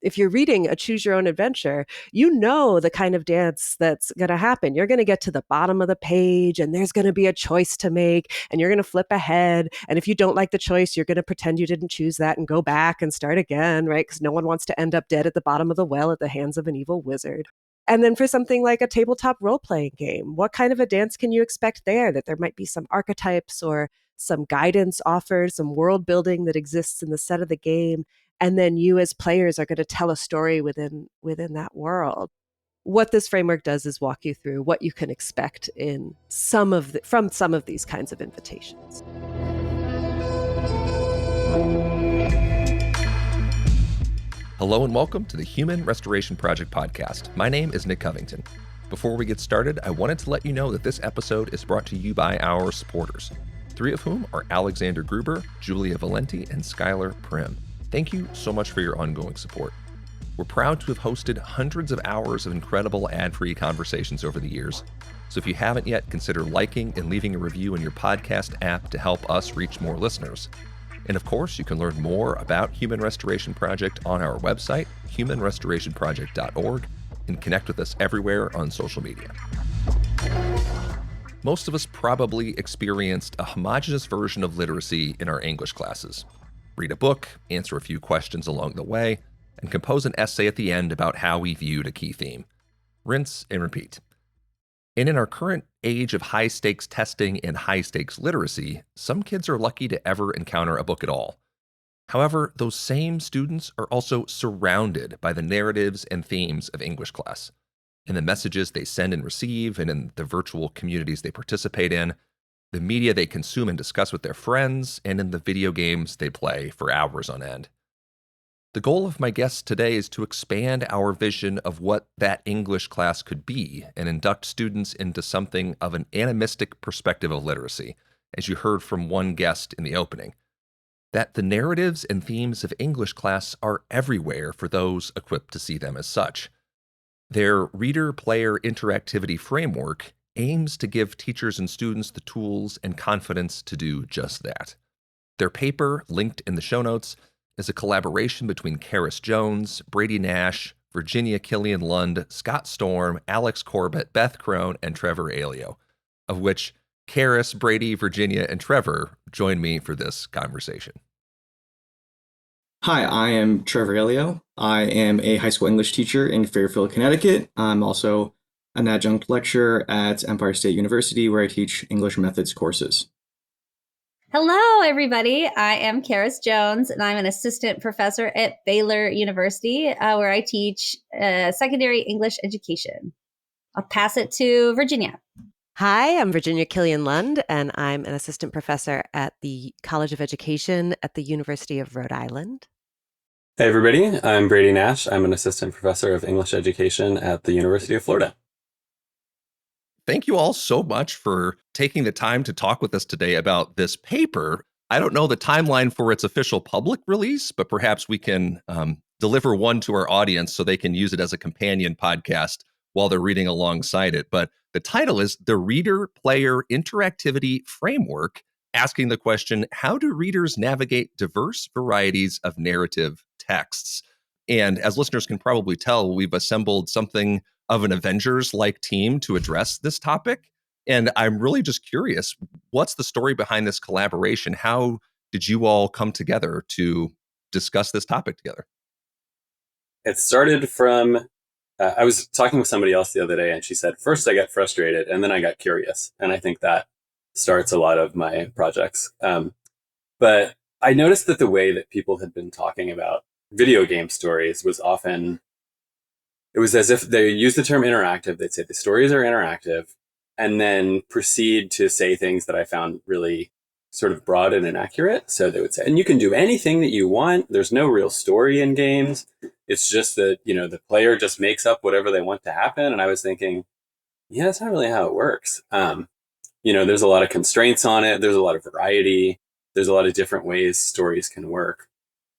if you're reading a choose your own adventure, you know the kind of dance that's going to happen. You're going to get to the bottom of the page and there's going to be a choice to make and you're going to flip ahead. And if you don't like the choice, you're going to pretend you didn't choose that and go back and start again, right? Because no one wants to end up dead at the bottom of the well at the hands of an evil wizard. And then for something like a tabletop role-playing game, what kind of a dance can you expect there? That there might be some archetypes or some guidance offered, some world building that exists in the set of the game. And then you as players are going to tell a story within that world. What this framework does is walk you through what you can expect in from some of these kinds of invitations. Hello and welcome to the Human Restoration Project podcast. My name is Nick Covington. Before we get started, I wanted to let you know that this episode is brought to you by our supporters, three of whom are Alexander Gruber, Julia Valenti, and Skylar Prim. Thank you so much for your ongoing support. We're proud to have hosted hundreds of hours of incredible ad-free conversations over the years. So if you haven't yet, consider liking and leaving a review in your podcast app to help us reach more listeners. And of course, you can learn more about Human Restoration Project on our website, humanrestorationproject.org, and connect with us everywhere on social media. Most of us probably experienced a homogeneous version of literacy in our English classes. Read a book, answer a few questions along the way, and compose an essay at the end about how we viewed a key theme. Rinse and repeat. And in our current age of high-stakes testing and high-stakes literacy, some kids are lucky to ever encounter a book at all. However, those same students are also surrounded by the narratives and themes of English class, in the messages they send and receive, and in the virtual communities they participate in, the media they consume and discuss with their friends, and in the video games they play for hours on end. The goal of my guest today is to expand our vision of what that English class could be and induct students into something of an animistic perspective of literacy, as you heard from one guest in the opening. That the narratives and themes of English class are everywhere for those equipped to see them as such. Their reader-player interactivity framework aims to give teachers and students the tools and confidence to do just that. Their paper, linked in the show notes, is a collaboration between Karis Jones, Brady Nash, Virginia Killian Lund, Scott Storm, Alex Corbett, Beth Crone, and Trevor Aleo, of which Karis, Brady, Virginia, and Trevor join me for this conversation. Hi, I am Trevor Aleo. I am a high school English teacher in Fairfield, Connecticut. I'm also an adjunct lecturer at Empire State University, where I teach English methods courses. Hello, everybody. I am Karis Jones, and I'm an assistant professor at Baylor University, where I teach secondary English education. I'll pass it to Virginia. Hi, I'm Virginia Killian Lund, and I'm an assistant professor at the College of Education at the University of Rhode Island. Hey, everybody. I'm Brady Nash. I'm an assistant professor of English education at the University of Florida. Thank you all so much for taking the time to talk with us today about this paper. I don't know the timeline for its official public release, but perhaps we can deliver one to our audience so they can use it as a companion podcast while they're reading alongside it. But the title is The Reader-Player Interactivity Framework, asking the question, how do readers navigate diverse varieties of narrative texts? And as listeners can probably tell, we've assembled something of an Avengers-like team to address this topic. And I'm really just curious, what's the story behind this collaboration? How did you all come together to discuss this topic together? It started from, I was talking with somebody else the other day, and she said, first I got frustrated, and then I got curious. And I think that starts a lot of my projects. But I noticed that the way that people had been talking about video game stories was often, it was as if they used the term interactive. They'd say the stories are interactive and then proceed to say things that I found really sort of broad and inaccurate. So they would say, and you can do anything that you want. There's no real story in games. It's just that, the player just makes up whatever they want to happen. And I was thinking, yeah, that's not really how it works. There's a lot of constraints on it. There's a lot of variety. There's a lot of different ways stories can work.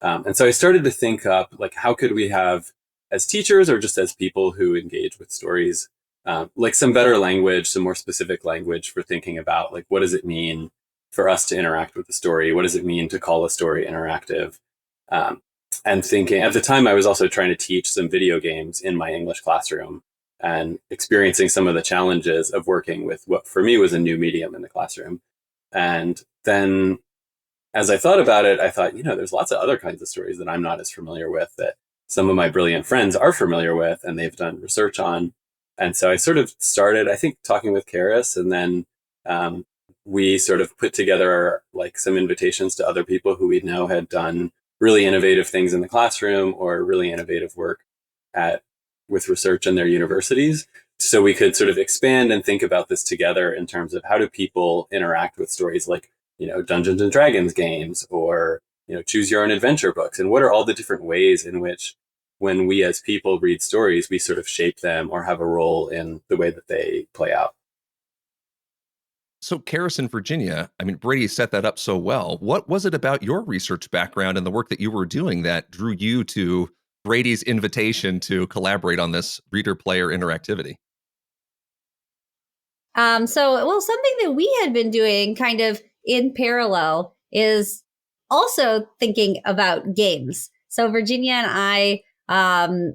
And so I started to think up, how could we have, as teachers or just as people who engage with stories, some better language, some more specific language for thinking about, what does it mean for us to interact with the story? What does it mean to call a story interactive? and thinking at the time, I was also trying to teach some video games in my English classroom and experiencing some of the challenges of working with what for me was a new medium in the classroom. And then as I thought about it, I thought, there's lots of other kinds of stories that I'm not as familiar with that some of my brilliant friends are familiar with and they've done research on. And so I sort of started, I think, talking with Karis, and then we sort of put together like some invitations to other people who we know had done really innovative things in the classroom or really innovative work with research in their universities. So we could sort of expand and think about this together in terms of how do people interact with stories like, Dungeons and Dragons games or, choose your own adventure books. And what are all the different ways in which when we as people read stories, we sort of shape them or have a role in the way that they play out. So, Karis in Virginia, I mean, Brady set that up so well. What was it about your research background and the work that you were doing that drew you to Brady's invitation to collaborate on this reader-player interactivity? Something that we had been doing kind of in parallel is also thinking about games. So Virginia and I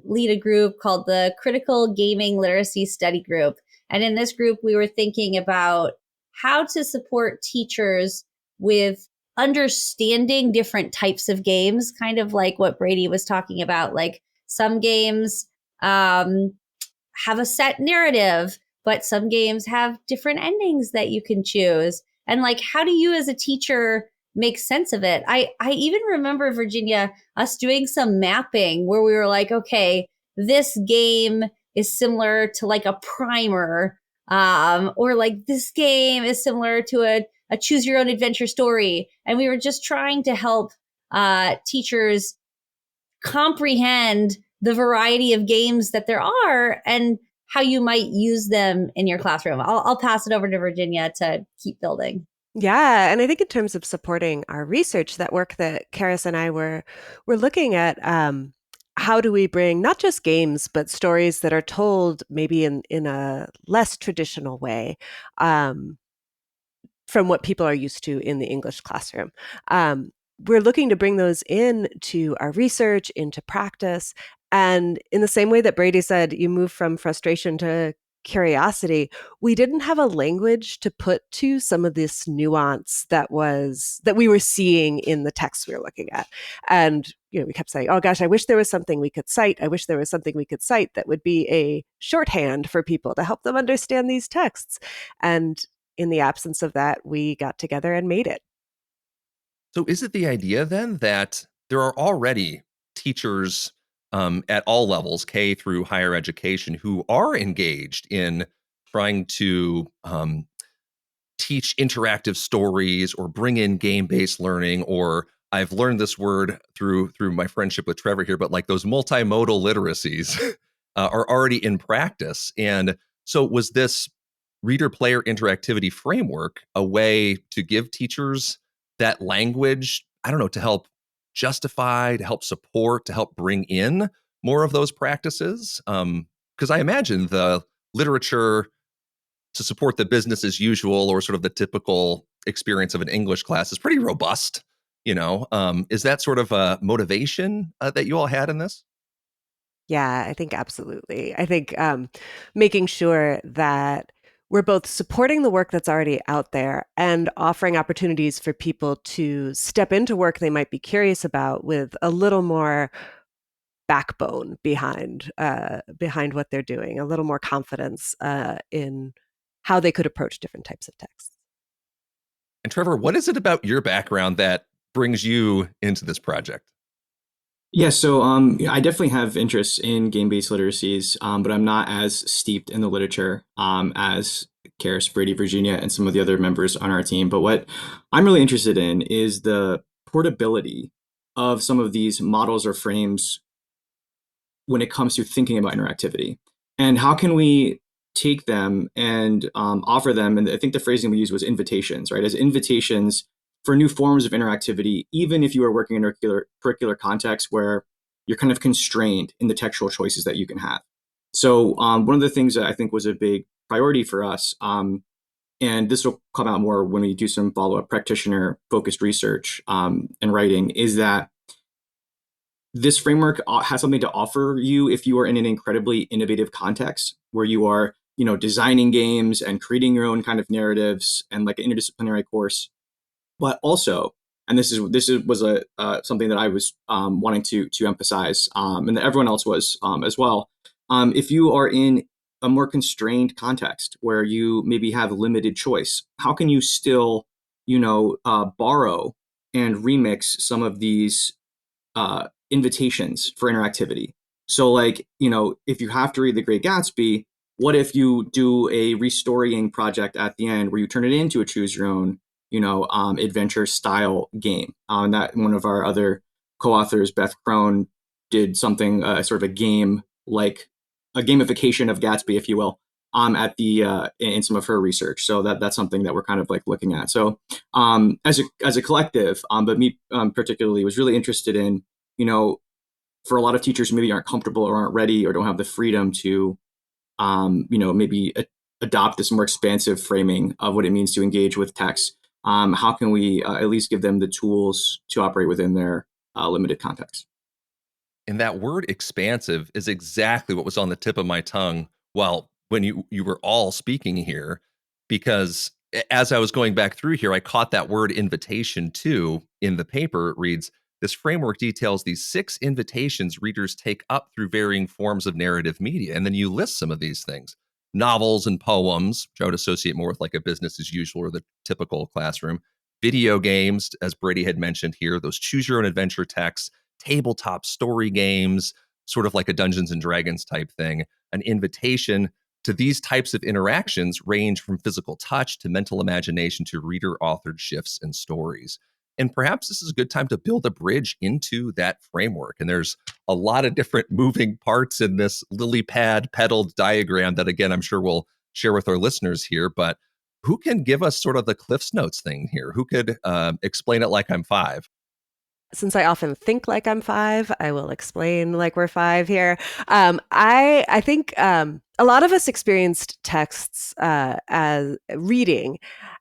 lead a group called the Critical Gaming Literacy Study Group. And in this group, we were thinking about how to support teachers with understanding different types of games, kind of like what Brady was talking about. Like some games have a set narrative, but some games have different endings that you can choose. And like, how do you as a teacher make sense of it? I even remember, Virginia, us doing some mapping where we were like, okay, this game is similar to like a primer, or like this game is similar to a choose your own adventure story. And we were just trying to help teachers comprehend the variety of games that there are and how you might use them in your classroom. I'll pass it over to Virginia to keep building. Yeah, and I think in terms of supporting our research, that work that Karis and I were looking at, how do we bring not just games but stories that are told maybe in a less traditional way, from what people are used to in the English classroom. We're looking to bring those into our research, into practice. And in the same way that Brady said, you move from frustration to curiosity, we didn't have a language to put to some of this nuance that we were seeing in the text we were looking at. And we kept saying, oh gosh, I wish there was something we could cite. I wish there was something we could cite that would be a shorthand for people to help them understand these texts. And in the absence of that, we got together and made it. So is it the idea then that there are already teachers at all levels, K through higher education, who are engaged in trying to teach interactive stories or bring in game-based learning, or I've learned this word through my friendship with Trevor here, but like those multimodal literacies are already in practice. And so was this reader-player interactivity framework a way to give teachers that language, I don't know, to help justify, to help support, to help bring in more of those practices? Because I imagine the literature to support the business as usual or sort of the typical experience of an English class is pretty robust. Is that sort of a motivation that you all had in this? Yeah, I think absolutely. I think making sure that we're both supporting the work that's already out there and offering opportunities for people to step into work they might be curious about with a little more backbone behind what they're doing, a little more confidence in how they could approach different types of texts. And Trevor, what is it about your background that brings you into this project? Yeah, so I definitely have interest in game-based literacies, but I'm not as steeped in the literature as Karis, Brady, Virginia, and some of the other members on our team. But what I'm really interested in is the portability of some of these models or frames when it comes to thinking about interactivity. And how can we take them and offer them, and I think the phrasing we used was invitations, right? As invitations for new forms of interactivity, even if you are working in a curricular context where you're kind of constrained in the textual choices that you can have. So one of the things that I think was a big priority for us, and this will come out more when we do some follow-up practitioner-focused research and writing, is that this framework has something to offer you if you are in an incredibly innovative context where you are, designing games and creating your own kind of narratives and like an interdisciplinary course. But also, and was a something that I was wanting to emphasize, and that everyone else was as well. If you are in a more constrained context where you maybe have limited choice, how can you still, borrow and remix some of these invitations for interactivity? So, like, if you have to read The Great Gatsby, what if you do a restorying project at the end where you turn it into a choose your own, adventure style game? And that one of our other co-authors, Beth Crone, did something sort of a game like a gamification of Gatsby, if you will, at the in some of her research. So that's something that we're kind of like looking at. So as a collective, but me particularly was really interested in, for a lot of teachers who maybe aren't comfortable or aren't ready or don't have the freedom to, maybe adopt this more expansive framing of what it means to engage with text. How can we at least give them the tools to operate within their limited context? And that word expansive is exactly what was on the tip of my tongue while when you were all speaking here, because as I was going back through here, I caught that word invitation too in the paper. It reads, this framework details these 6 invitations readers take up through varying forms of narrative media. And then you list some of these things: novels and poems, which I would associate more with like a business as usual or the typical classroom; video games, as Brady had mentioned here, those choose your own adventure texts; tabletop story games, sort of like a Dungeons and Dragons type thing. An invitation to these types of interactions range from physical touch to mental imagination to reader authored shifts and stories. And perhaps this is a good time to build a bridge into that framework. And there's a lot of different moving parts in this lily pad petaled diagram that, again, I'm sure we'll share with our listeners here. But who can give us sort of the Cliff's Notes thing here? Who could explain it like I'm 5? Since I often think like I'm 5, I will explain like we're 5 here. I think a lot of us experienced texts as reading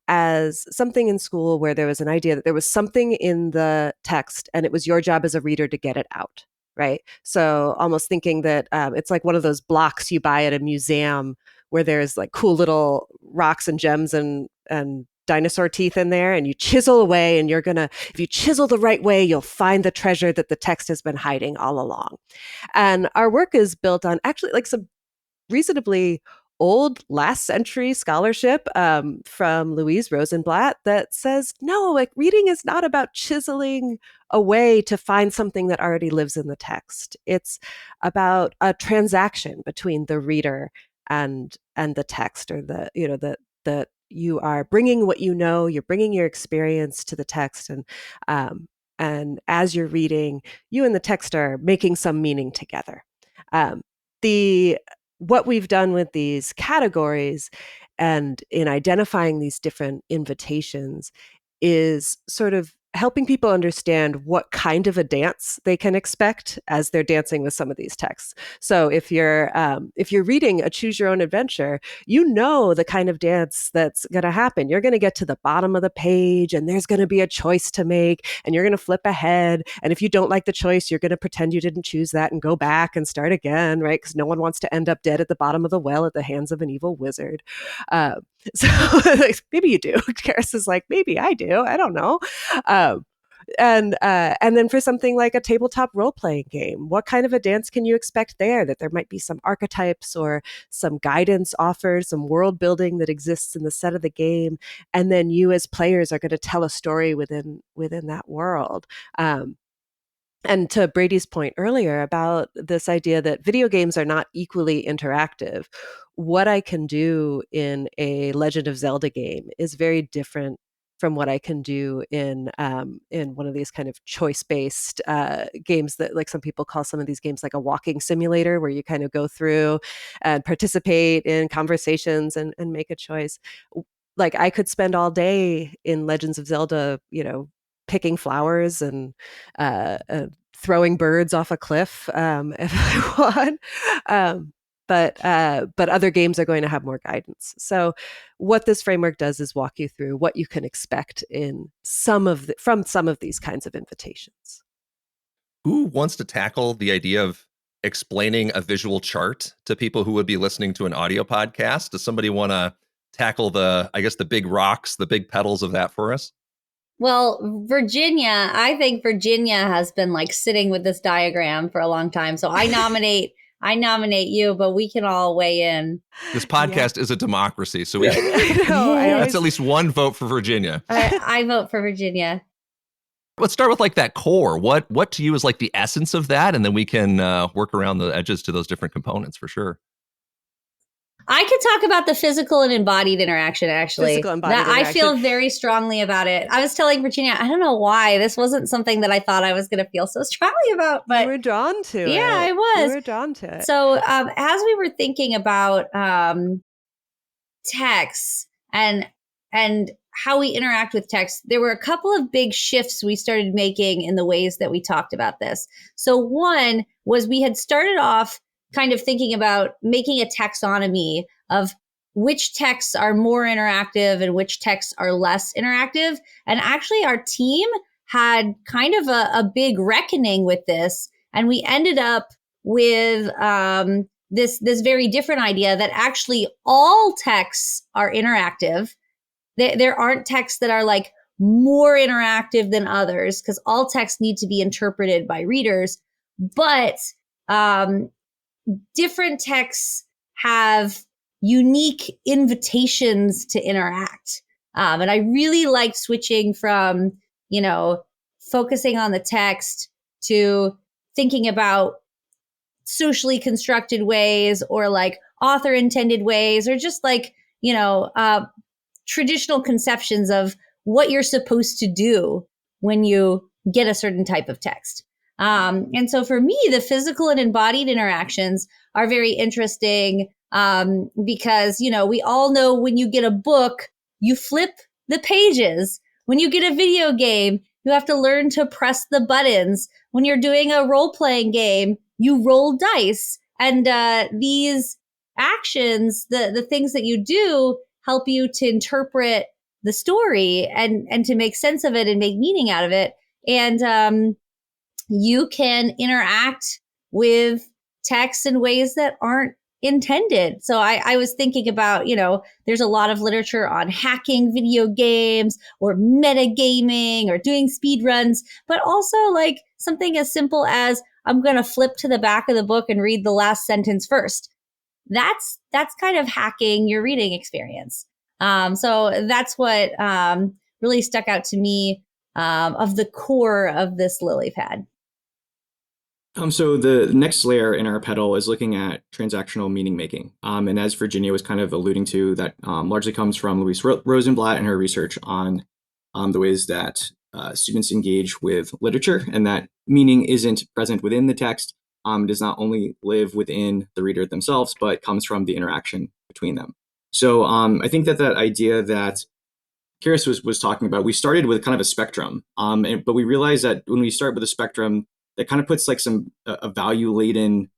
as something in school where there was an idea that there was something in the text and it was your job as a reader to get it out, right? So almost thinking that it's like one of those blocks you buy at a museum where there's like cool little rocks and gems and dinosaur teeth in there, and you chisel away, and if you chisel the right way, you'll find the treasure that the text has been hiding all along. And our work is built on actually like some reasonably old last century scholarship from Louise Rosenblatt that says, no, like reading is not about chiseling away to find something that already lives in the text. It's about a transaction between the reader and the text, or the you are bringing what you're bringing your experience to the text, and as you're reading, you and the text are making some meaning together. The What we've done with these categories and in identifying these different invitations is sort of helping people understand what kind of a dance they can expect as they're dancing with some of these texts. So if you're reading a choose your own adventure, you know the kind of dance that's going to happen. You're going to get to the bottom of the page, and there's going to be a choice to make, and you're going to flip ahead. And if you don't like the choice, you're going to pretend you didn't choose that and go back and start again, right? Because no one wants to end up dead at the bottom of the well at the hands of an evil wizard. So maybe you do. Karis is like, maybe I do. I don't know. And then for something like a tabletop role-playing game, what kind of a dance can you expect there? That there might be some archetypes or some guidance offered, some world building that exists in the set of the game, and then you as players are going to tell a story within that world. And to Brady's point earlier about this idea that video games are not equally interactive, what I can do in a Legend of Zelda game is very different from what I can do in one of these kind of choice-based games that, like, some people call some of these games like a walking simulator, where you kind of go through and participate in conversations and make a choice. Like, I could spend all day in Legends of Zelda, picking flowers and throwing birds off a cliff if I want. But other games are going to have more guidance. So what this framework does is walk you through what you can expect in from some of these kinds of invitations. Who wants to tackle the idea of explaining a visual chart to people who would be listening to an audio podcast? Does somebody want to tackle the big rocks, the big petals of that for us? Well, I think Virginia has been like sitting with this diagram for a long time. So I nominate you, but we can all weigh in. This podcast is a democracy, so That's at least one vote for Virginia. I vote for Virginia. Let's start with like that core. What to you is like the essence of that, and then we can work around the edges to those different components for sure. I could talk about the physical and embodied interaction, actually. Physical embodied interaction. I feel very strongly about it. I was telling Virginia, I don't know why. This wasn't something that I thought I was going to feel so strongly about. But you were drawn to it. Yeah, I was. You were drawn to it. So as we were thinking about text and how we interact with text, there were a couple of big shifts we started making in the ways that we talked about this. So one was we had started off kind of thinking about making a taxonomy of which texts are more interactive and which texts are less interactive. And actually our team had kind of a big reckoning with this. And we ended up with this very different idea that actually all texts are interactive. There aren't texts that are like more interactive than others because all texts need to be interpreted by readers. But different texts have unique invitations to interact. And I really liked switching from, focusing on the text to thinking about socially constructed ways or like author intended ways or just like, traditional conceptions of what you're supposed to do when you get a certain type of text. And so for me, the physical and embodied interactions are very interesting because, we all know when you get a book, you flip the pages. When you get a video game, you have to learn to press the buttons. When you're doing a role-playing game, you roll dice. And these actions, the things that you do, help you to interpret the story and to make sense of it and make meaning out of it. And you can interact with text in ways that aren't intended. So I was thinking about, there's a lot of literature on hacking video games or metagaming or doing speed runs, but also like something as simple as I'm going to flip to the back of the book and read the last sentence first. That's kind of hacking your reading experience. So that's what really stuck out to me of the core of this lily pad. So the next layer in our petal is looking at transactional meaning making. And as Virginia was kind of alluding to, that largely comes from Louise Rosenblatt and her research on the ways that students engage with literature, and that meaning isn't present within the text, does not only live within the reader themselves, but comes from the interaction between them. So I think that idea that Karis was talking about, we started with kind of a spectrum, but we realized that when we start with a spectrum, that kind of puts like a value-laden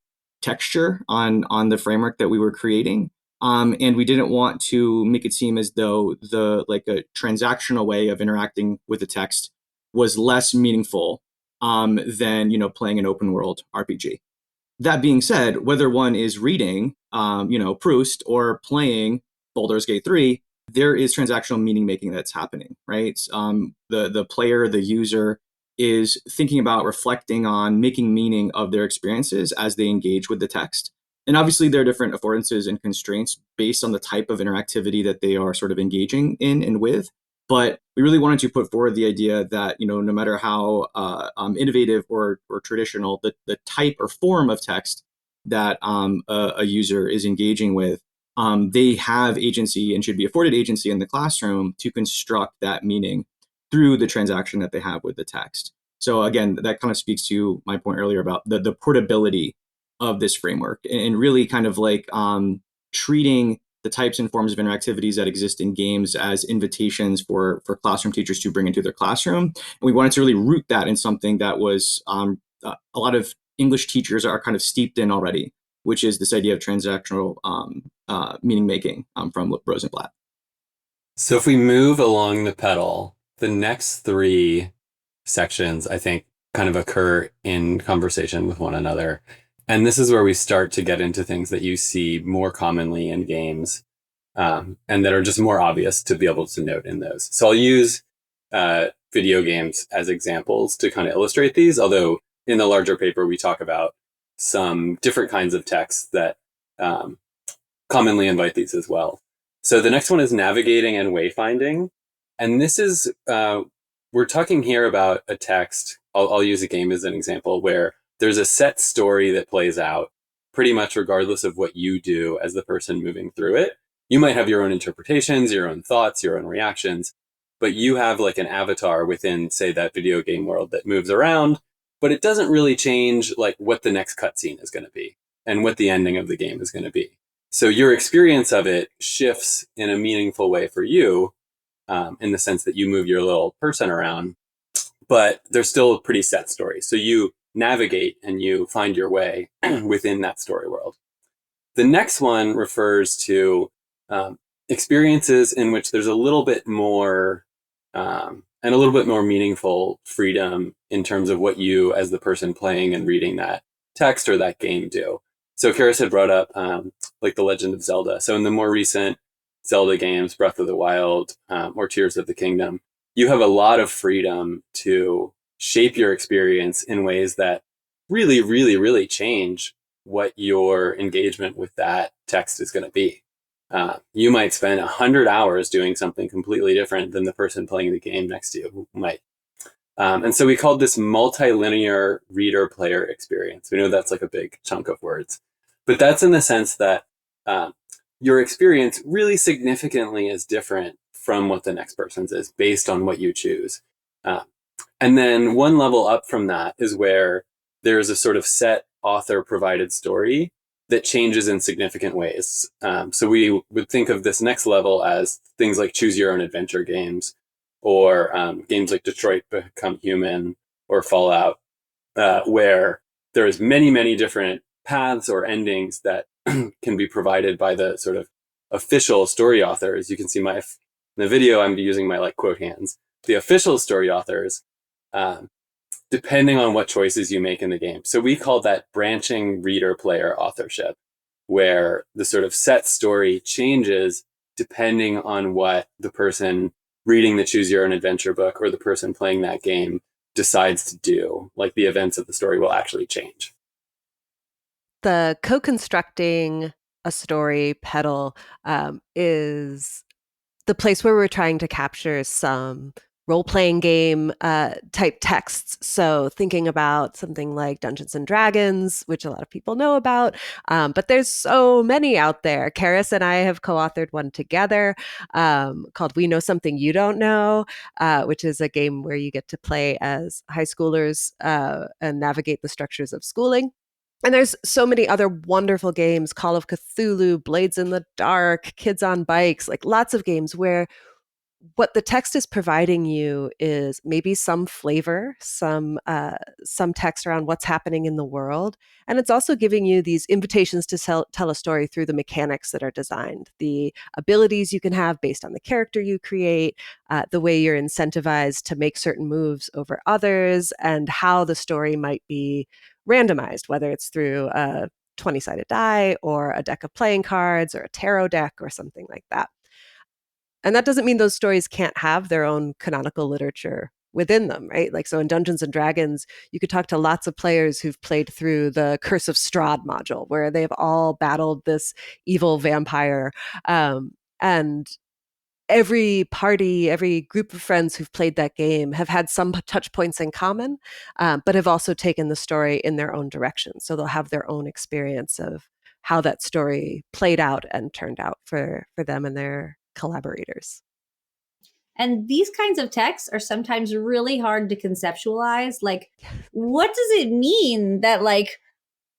texture on the framework that we were creating. And we didn't want to make it seem as though a transactional way of interacting with the text was less meaningful than playing an open world RPG. That being said, whether one is reading Proust or playing Baldur's Gate 3, there is transactional meaning making that's happening, right? The player, the user, is thinking about reflecting on making meaning of their experiences as they engage with the text. And obviously there are different affordances and constraints based on the type of interactivity that they are sort of engaging in and with. But we really wanted to put forward the idea that, no matter how innovative or traditional the type or form of text that a user is engaging with, they have agency and should be afforded agency in the classroom to construct that meaning through the transaction that they have with the text. So again, that kind of speaks to my point earlier about the portability of this framework and really kind of like treating the types and forms of interactivities that exist in games as invitations for classroom teachers to bring into their classroom. And we wanted to really root that in something that was a lot of English teachers are kind of steeped in already, which is this idea of transactional meaning making from Rosenblatt. So if we move along the petal, the next three sections, I think, kind of occur in conversation with one another. And this is where we start to get into things that you see more commonly in games, and that are just more obvious to be able to note in those. So I'll use video games as examples to kind of illustrate these, although in the larger paper, we talk about some different kinds of texts that commonly invite these as well. So the next one is navigating and wayfinding. And this is, we're talking here about a text. I'll use a game as an example where there's a set story that plays out pretty much regardless of what you do as the person moving through it. You might have your own interpretations, your own thoughts, your own reactions, but you have like an avatar within, say, that video game world that moves around, but it doesn't really change like what the next cutscene is going to be and what the ending of the game is going to be. So your experience of it shifts in a meaningful way for you, in the sense that you move your little person around, but there's still a pretty set story. So you navigate and you find your way within that story world. The next one refers to experiences in which there's a little bit more and a little bit more meaningful freedom in terms of what you as the person playing and reading that text or that game do. So Karis had brought up like The Legend of Zelda. So in the more recent Zelda games, Breath of the Wild, or Tears of the Kingdom, you have a lot of freedom to shape your experience in ways that really, really, really change what your engagement with that text is going to be. You might spend 100 hours doing something completely different than the person playing the game next to you might. And so we called this multilinear reader-player experience. We know that's like a big chunk of words. But that's in the sense that your experience really significantly is different from what the next person's is based on what you choose. And then one level up from that is where there's a sort of set author-provided story that changes in significant ways. So we would think of this next level as things like choose your own adventure games, or games like Detroit Become Human or Fallout, where there's many, many different paths or endings that can be provided by the sort of official story authors. You can see in the video, I'm using my like quote hands. The official story authors, depending on what choices you make in the game. So we call that branching reader-player authorship, where the sort of set story changes depending on what the person reading the Choose Your Own Adventure book or the person playing that game decides to do. Like the events of the story will actually change. The co-constructing a story pedal is the place where we're trying to capture some role-playing game type texts. So thinking about something like Dungeons and Dragons, which a lot of people know about, but there's so many out there. Karis and I have co-authored one together called We Know Something You Don't Know, which is a game where you get to play as high schoolers and navigate the structures of schooling. And there's so many other wonderful games, Call of Cthulhu, Blades in the Dark, Kids on Bikes, like lots of games where what the text is providing you is maybe some flavor, some text around what's happening in the world. And it's also giving you these invitations to tell a story through the mechanics that are designed, the abilities you can have based on the character you create, the way you're incentivized to make certain moves over others, and how the story might be randomized, whether it's through a 20-sided die or a deck of playing cards or a tarot deck or something like that. And that doesn't mean those stories can't have their own canonical literature within them, right? Like, so in Dungeons and Dragons, you could talk to lots of players who've played through the Curse of Strahd module, where they've all battled this evil vampire. And every party, every group of friends who've played that game have had some touch points in common, but have also taken the story in their own direction. So they'll have their own experience of how that story played out and turned out for them and their collaborators. And these kinds of texts are sometimes really hard to conceptualize. Like, what does it mean that like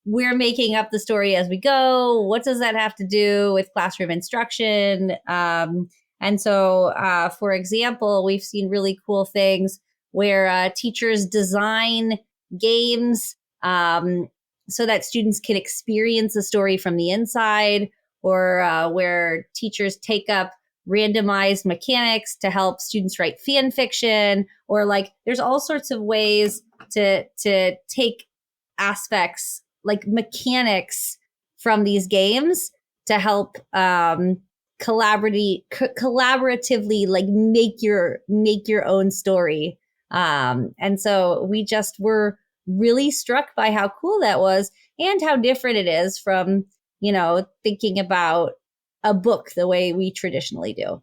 we're making up the story as we go? What does that have to do with classroom instruction? And so, for example, we've seen really cool things where teachers design games so that students can experience the story from the inside, or where teachers take up randomized mechanics to help students write fan fiction, or like there's all sorts of ways to take aspects like mechanics from these games to help collaboratively like make your own story. And so we just were really struck by how cool that was and how different it is from, thinking about a book the way we traditionally do.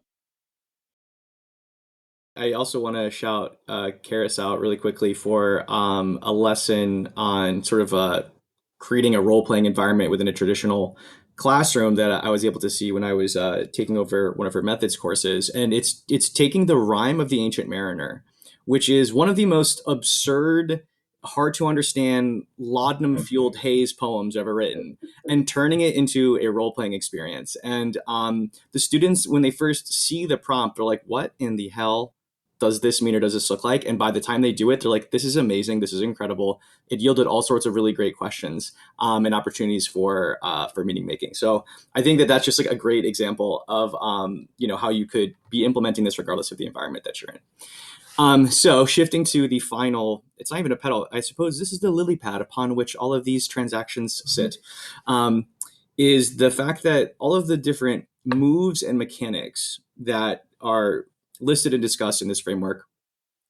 I also want to shout Karis out really quickly for a lesson on sort of creating a role-playing environment within a traditional classroom that I was able to see when I was taking over one of her methods courses. And it's taking the rhyme of the Ancient Mariner, which is one of the most absurd, hard to understand, laudanum-fueled haze poems ever written, and turning it into a role-playing experience. And the students, when they first see the prompt, they're like, what in the hell does this mean or does this look like? And by the time they do it, they're like, this is amazing. This is incredible. It yielded all sorts of really great questions and opportunities for meaning making. So I think that that's just like a great example of, how you could be implementing this regardless of the environment that you're in. So shifting to the final, it's not even a petal. I suppose this is the lily pad upon which all of these transactions sit, is the fact that all of the different moves and mechanics that are listed and discussed in this framework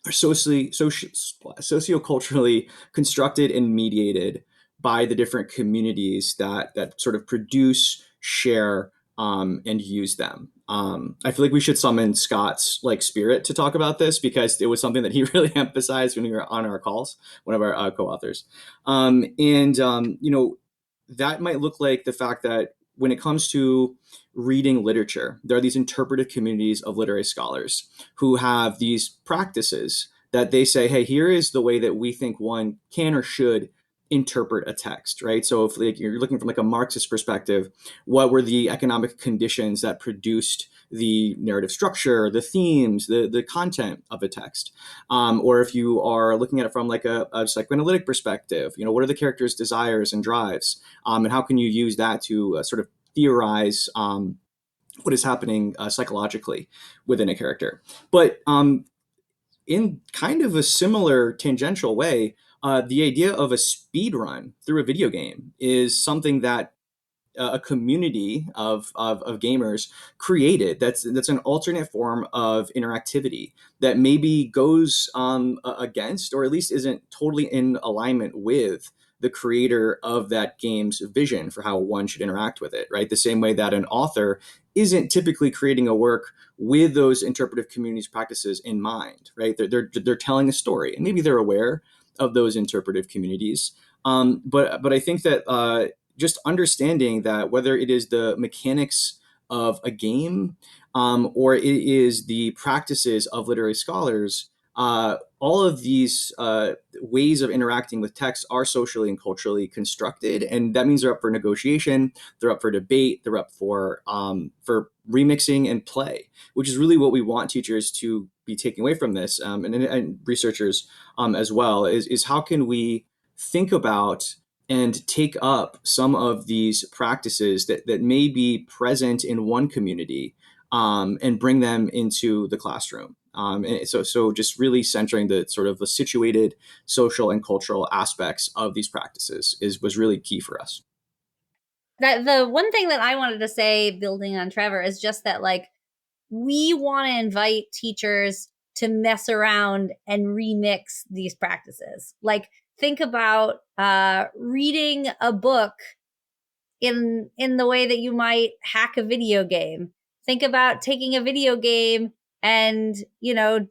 are socioculturally constructed and mediated by the different communities that sort of produce, share, and use them. I feel like we should summon Scott's spirit to talk about this because it was something that he really emphasized when we were on our calls, one of our co-authors. That might look like the fact that when it comes to reading literature, there are these interpretive communities of literary scholars who have these practices that they say, hey, here is the way that we think one can or should interpret a text, right? So if you're looking from a Marxist perspective, what were the economic conditions that produced the narrative structure, the themes, the content of a text? Or if you are looking at it from a psychoanalytic perspective, what are the characters' desires and drives? And how can you use that to sort of theorize what is happening psychologically within a character? But in kind of a similar tangential way, the idea of a speed run through a video game is something that a community of gamers created. That's an alternate form of interactivity that maybe goes against, or at least isn't totally in alignment with, the creator of that game's vision for how one should interact with it, right? The same way that an author isn't typically creating a work with those interpretive communities practices in mind, right? They're telling a story, and maybe they're aware of those interpretive communities. But I think that just understanding that whether it is the mechanics of a game or it is the practices of literary scholars, all of these ways of interacting with text are socially and culturally constructed, and that means they're up for negotiation, they're up for debate, they're up for remixing and play, which is really what we want teachers to be taking away from this, and researchers as well, is how can we think about and take up some of these practices that may be present in one community and bring them into the classroom. And so just really centering the sort of the situated social and cultural aspects of these practices was really key for us. That the one thing that I wanted to say, building on Trevor, is just that we want to invite teachers to mess around and remix these practices. Think about reading a book in the way that you might hack a video game. Think about taking a video game and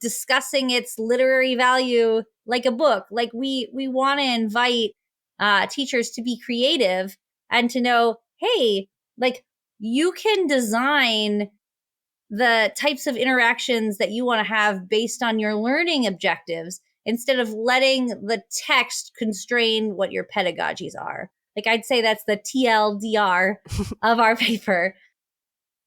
discussing its literary value like a book. We want to invite teachers to be creative and to know, hey, you can design the types of interactions that you want to have based on your learning objectives instead of letting the text constrain what your pedagogies are. I'd say that's the TLDR of our paper.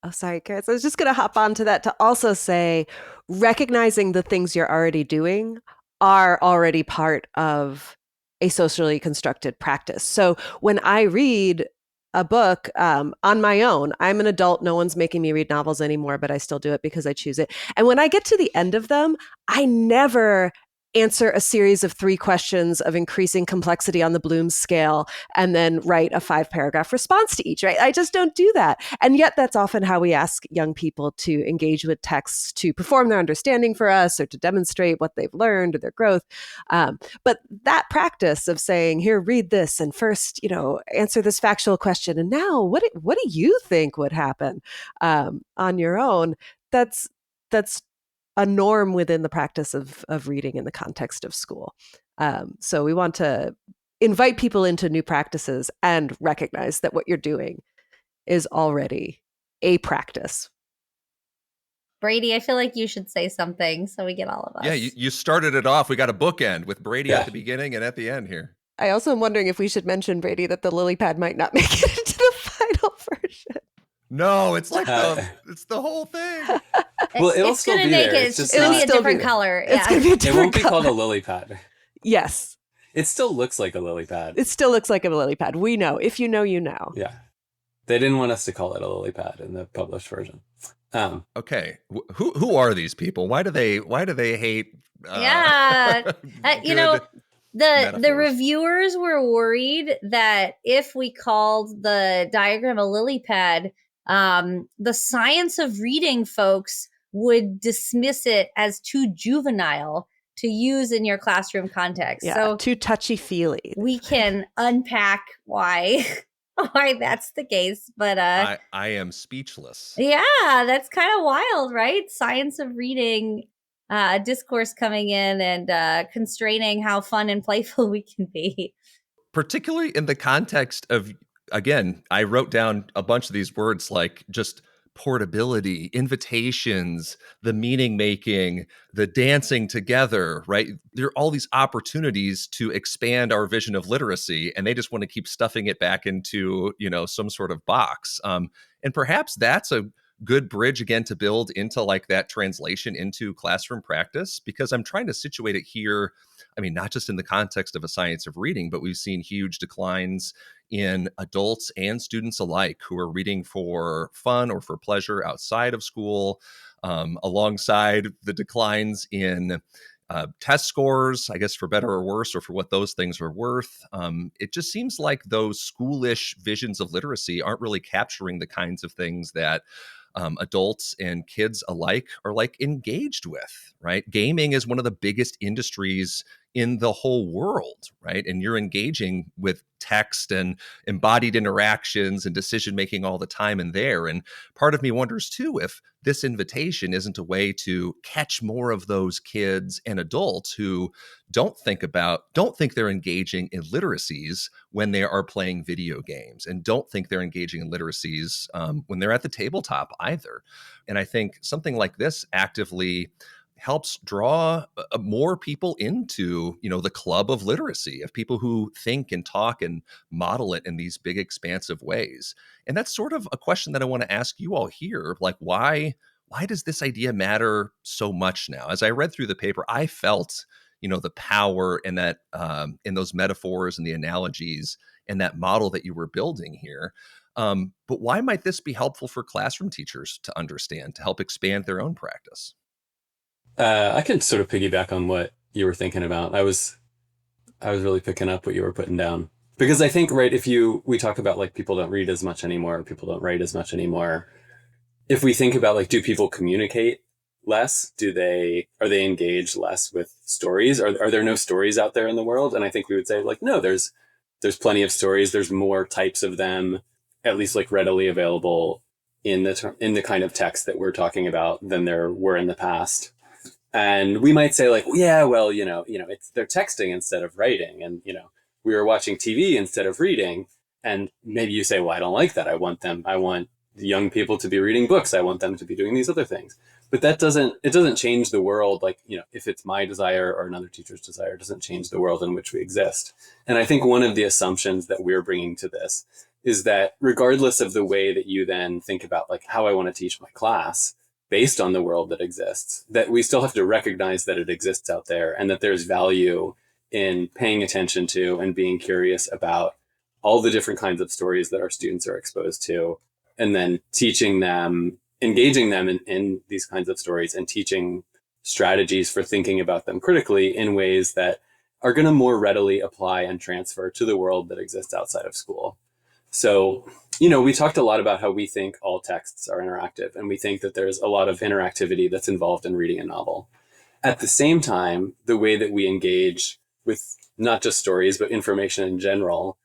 Oh, sorry, Karis. I was just going to hop onto that to also say, recognizing the things you're already doing are already part of a socially constructed practice. So when I read a book on my own, I'm an adult. No one's making me read novels anymore, but I still do it because I choose it. And when I get to the end of them, I never answer a series of 3 questions of increasing complexity on the Bloom scale and then write a 5-paragraph response to each, right? I just don't do that. And yet that's often how we ask young people to engage with texts, to perform their understanding for us or to demonstrate what they've learned or their growth. But that practice of saying, here, read this, and first, answer this factual question, and now what do you think would happen on your own? That's a norm within the practice of reading in the context of school. So we want to invite people into new practices and recognize that what you're doing is already a practice. Brady, I feel like you should say something so we get all of us. Yeah, you started it off. We got a bookend with Brady at the beginning and at the end here. I also am wondering if we should mention, Brady, that the lily pad might not make it into the final version. No, it's like it's the whole thing. Well, it'll it's still gonna be make there. it. It's gonna be a different color. It's gonna be a different It won't be color. called a lily pad. Yes. It still looks like a lily pad. It still looks like a lily pad. We know. If you know, you know. Yeah. They didn't want us to call it a lily pad in the published version. Okay. Who are these people? Why do they hate The metaphors? reviewers were worried that if we called the diagram a lily pad, the science of reading folks would dismiss it as too juvenile to use in your classroom context. Yeah, so too touchy-feely. We can unpack why that's the case, but I am speechless. yeah, that's kind of wild, right? Science of reading discourse coming in and constraining how fun and playful we can be. Particularly in the context of, again, I wrote down a bunch of these words like just portability, invitations, the meaning making, the dancing together, right? There are all these opportunities to expand our vision of literacy, and they just want to keep stuffing it back into, some sort of box. And perhaps that's a good bridge again to build into like that translation into classroom practice, because I'm trying to situate it here. I mean, not just in the context of a science of reading, but we've seen huge declines in adults and students alike who are reading for fun or for pleasure outside of school, alongside the declines in test scores, I guess, for better or worse, or for what those things are worth. It just seems like those schoolish visions of literacy aren't really capturing the kinds of things that adults and kids alike are like engaged with, right? Gaming is one of the biggest industries in the whole world, right? And you're engaging with text and embodied interactions and decision making all the time in there. And part of me wonders too if this invitation isn't a way to catch more of those kids and adults who don't think they're engaging in literacies when they are playing video games, and don't think they're engaging in literacies when they're at the tabletop either. And I think something like this actively helps draw more people into, the club of literacy, of people who think and talk and model it in these big, expansive ways. And that's sort of a question that I want to ask you all here. Like, why does this idea matter so much now? As I read through the paper, I felt, the power in that, in those metaphors and the analogies and that model that you were building here. But why might this be helpful for classroom teachers to understand, to help expand their own practice? I can sort of piggyback on what you were thinking about. I was really picking up what you were putting down, because I think, right, we talk about like people don't read as much anymore, people don't write as much anymore. If we think about like, do people communicate less? Are they engaged less with stories? Are there no stories out there in the world? And I think we would say like, no, there's plenty of stories. There's more types of them, at least like readily available in the kind of text that we're talking about than there were in the past. And we might say like, yeah, well, they're texting instead of writing. And, we were watching TV instead of reading. And maybe you say, well, I don't like that. I want young people to be reading books. I want them to be doing these other things. But it doesn't change the world. Like, if it's my desire or another teacher's desire, it doesn't change the world in which we exist. And I think one of the assumptions that we're bringing to this is that regardless of the way that you then think about like how I want to teach my class, based on the world that exists, that we still have to recognize that it exists out there, and that there's value in paying attention to and being curious about all the different kinds of stories that our students are exposed to, and then teaching them, engaging them in these kinds of stories, and teaching strategies for thinking about them critically in ways that are going to more readily apply and transfer to the world that exists outside of school. So, we talked a lot about how we think all texts are interactive, and we think that there's a lot of interactivity that's involved in reading a novel. At the same time, the way that we engage with not just stories, but information in general,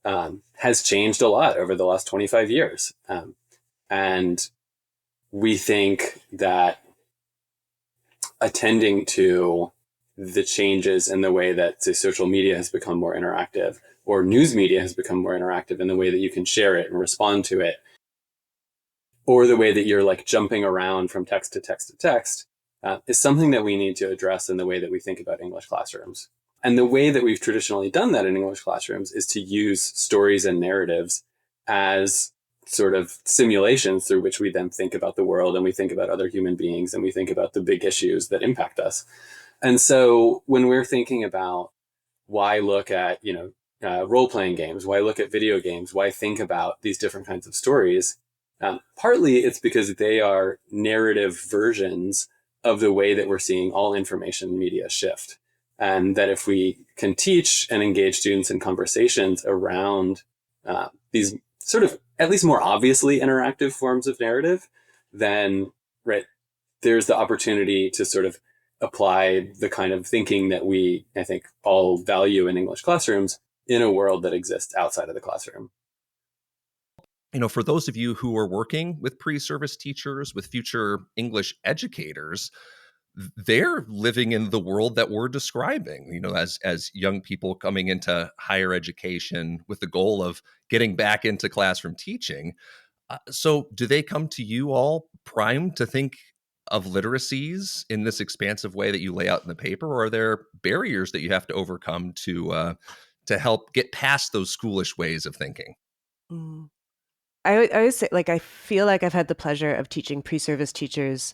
has changed a lot over the last 25 years. And we think that attending to the changes in the way that, say, social media has become more interactive, or news media has become more interactive in the way that you can share it and respond to it, or the way that you're like jumping around from text to text to text, is something that we need to address in the way that we think about English classrooms. And the way that we've traditionally done that in English classrooms is to use stories and narratives as sort of simulations through which we then think about the world, and we think about other human beings, and we think about the big issues that impact us. And so when we're thinking about why look at, role-playing games, why look at video games, why think about these different kinds of stories, partly it's because they are narrative versions of the way that we're seeing all information media shift. And that if we can teach and engage students in conversations around these sort of at least more obviously interactive forms of narrative, then there's the opportunity to sort of apply the kind of thinking that we, I think, all value in English classrooms in a world that exists outside of the classroom. For those of you who are working with pre-service teachers, with future English educators, they're living in the world that we're describing, as young people coming into higher education with the goal of getting back into classroom teaching. So do they come to you all primed to think of literacies in this expansive way that you lay out in the paper, or are there barriers that you have to overcome to help get past those schoolish ways of thinking? Mm. I always say, I feel like I've had the pleasure of teaching pre-service teachers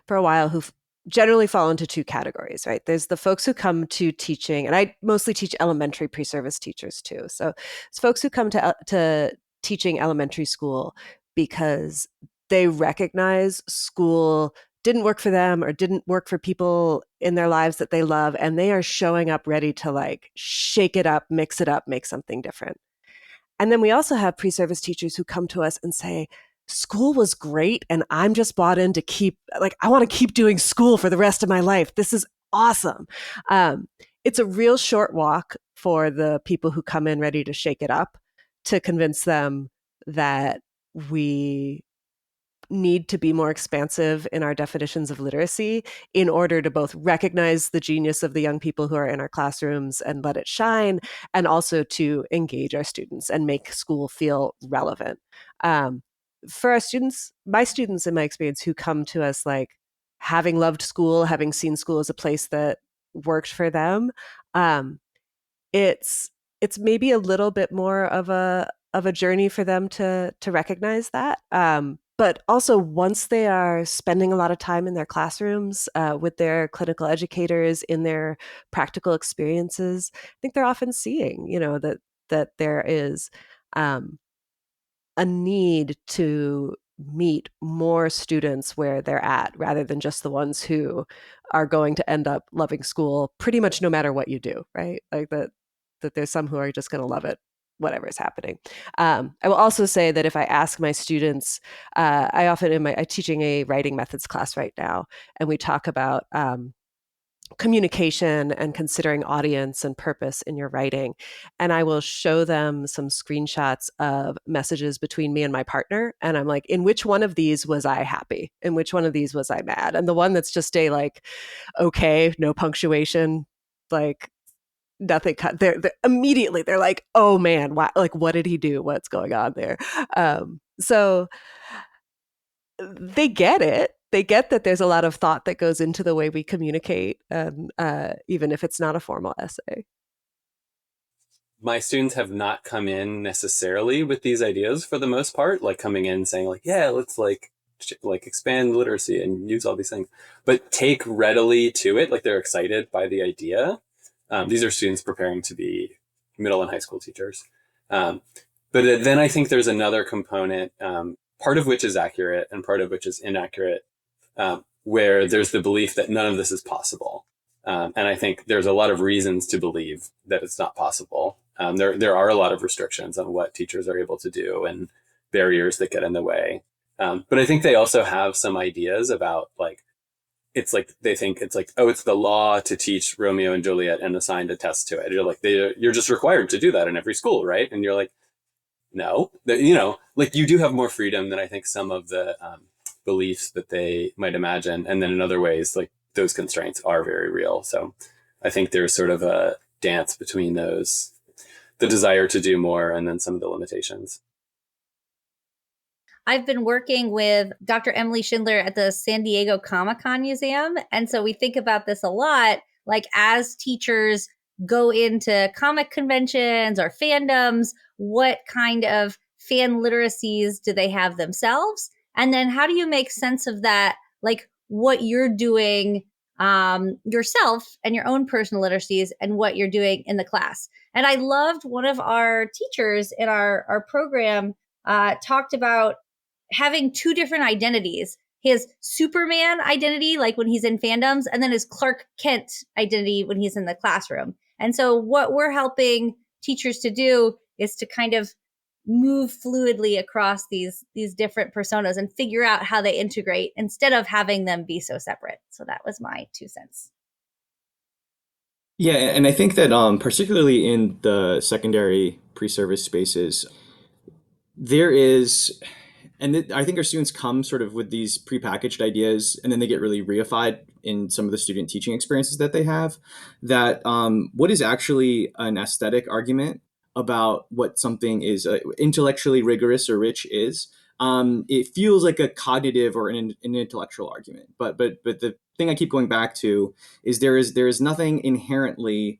for a while who generally fall into two categories, right? There's the folks who come to teaching, and I mostly teach elementary pre-service teachers too. So it's folks who come to teaching elementary school because they recognize school didn't work for them or didn't work for people in their lives that they love, and they are showing up ready to shake it up, mix it up, make something different. And then we also have pre-service teachers who come to us and say, school was great, and I'm just bought in to I want to keep doing school for the rest of my life. This is awesome. It's a real short walk for the people who come in ready to shake it up to convince them that we need to be more expansive in our definitions of literacy in order to both recognize the genius of the young people who are in our classrooms and let it shine, and also to engage our students and make school feel relevant. For our students, my students in my experience who come to us having loved school, having seen school as a place that worked for them, it's maybe a little bit more of a journey for them to recognize that. But also, once they are spending a lot of time in their classrooms with their clinical educators in their practical experiences, I think they're often seeing, that there is a need to meet more students where they're at, rather than just the ones who are going to end up loving school pretty much no matter what you do, right? That there's some who are just going to love it, whatever is happening. I will also say that if I ask my students, I often I'm teaching a writing methods class right now, and we talk about communication and considering audience and purpose in your writing. And I will show them some screenshots of messages between me and my partner. And I'm like, in which one of these was I happy? In which one of these was I mad? And the one that's just okay, no punctuation, nothing cut. They're immediately, they're like, oh man, what did he do? What's going on there? So they get it. They get that there's a lot of thought that goes into the way we communicate, even if it's not a formal essay. My students have not come in necessarily with these ideas for the most part, coming in saying yeah, let's expand literacy and use all these things, but take readily to it. They're excited by the idea. These are students preparing to be middle and high school teachers. But then I think there's another component, part of which is accurate and part of which is inaccurate, where there's the belief that none of this is possible. And I think there's a lot of reasons to believe that it's not possible. There are a lot of restrictions on what teachers are able to do and barriers that get in the way. But I think they also have some ideas about like, it's like they think it's like, oh, it's the law to teach Romeo and Juliet and assign a test to it. You're like, you're just required to do that in every school, right? And you're like, no, like you do have more freedom than I think some of the beliefs that they might imagine. And then in other ways, like those constraints are very real. So I think there's sort of a dance between those, the desire to do more and then some of the limitations. I've been working with Dr. Emily Schindler at the San Diego Comic-Con Museum. And so we think about this a lot, like as teachers go into comic conventions or fandoms, what kind of fan literacies do they have themselves? And then how do you make sense of that? Like what you're doing yourself and your own personal literacies and what you're doing in the class. And I loved one of our teachers in our program talked about having two different identities, his Superman identity, like when he's in fandoms, and then his Clark Kent identity when he's in the classroom. And so what we're helping teachers to do is to kind of move fluidly across these different personas and figure out how they integrate instead of having them be so separate. So that was my 2 cents. Yeah, and I think that particularly in the secondary pre-service spaces, there is, I think our students come sort of with these prepackaged ideas, and then they get really reified in some of the student teaching experiences that they have. That what is actually an aesthetic argument about what something is intellectually rigorous or rich is. It feels like a cognitive or an intellectual argument, but the thing I keep going back to is there is nothing inherently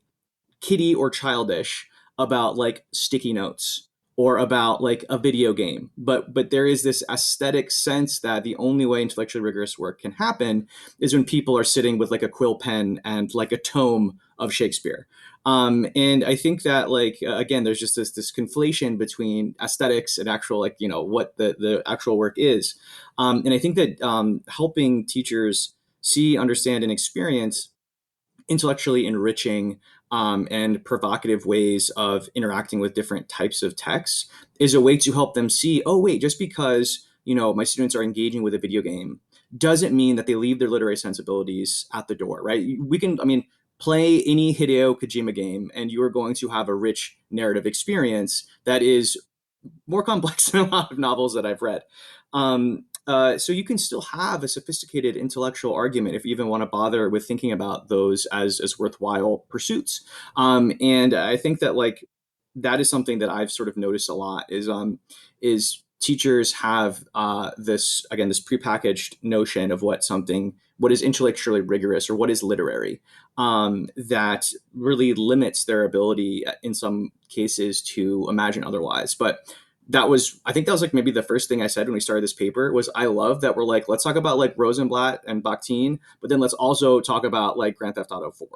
kiddie or childish about like sticky notes or about like a video game, but there is this aesthetic sense that the only way intellectually rigorous work can happen is when people are sitting with like a quill pen and like a tome of Shakespeare. And I think that like again, there's just this conflation between aesthetics and actual like what the actual work is. And I think that helping teachers see, understand, and experience intellectually enriching and provocative ways of interacting with different types of texts is a way to help them see, oh, wait, just because, my students are engaging with a video game doesn't mean that they leave their literary sensibilities at the door, right? We can, play any Hideo Kojima game and you are going to have a rich narrative experience that is more complex than a lot of novels that I've read. So you can still have a sophisticated intellectual argument if you even want to bother with thinking about those as worthwhile pursuits. And I think that like that is something that I've sort of noticed a lot is teachers have this prepackaged notion of what is intellectually rigorous or what is literary, that really limits their ability in some cases to imagine otherwise. But I think that was like maybe the first thing I said when we started this paper was I love that we're like, let's talk about like Rosenblatt and Bakhtin, but then let's also talk about like Grand Theft Auto 4.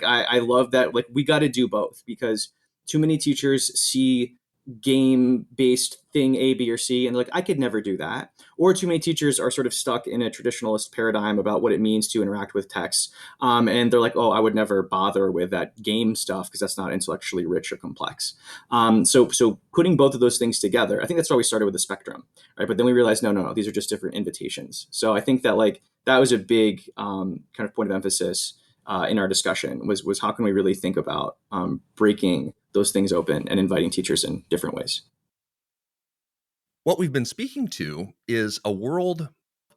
I love that, like we got to do both because too many teachers see game-based thing A, B, or C, and like I could never do that. Or too many teachers are sort of stuck in a traditionalist paradigm about what it means to interact with text, and they're like, oh, I would never bother with that game stuff because that's not intellectually rich or complex. So putting both of those things together, I think that's why we started with the spectrum, right? But then we realized, no, these are just different invitations. So I think that like that was a big kind of point of emphasis in our discussion was how can we really think about breaking those things open and inviting teachers in different ways. What we've been speaking to is a world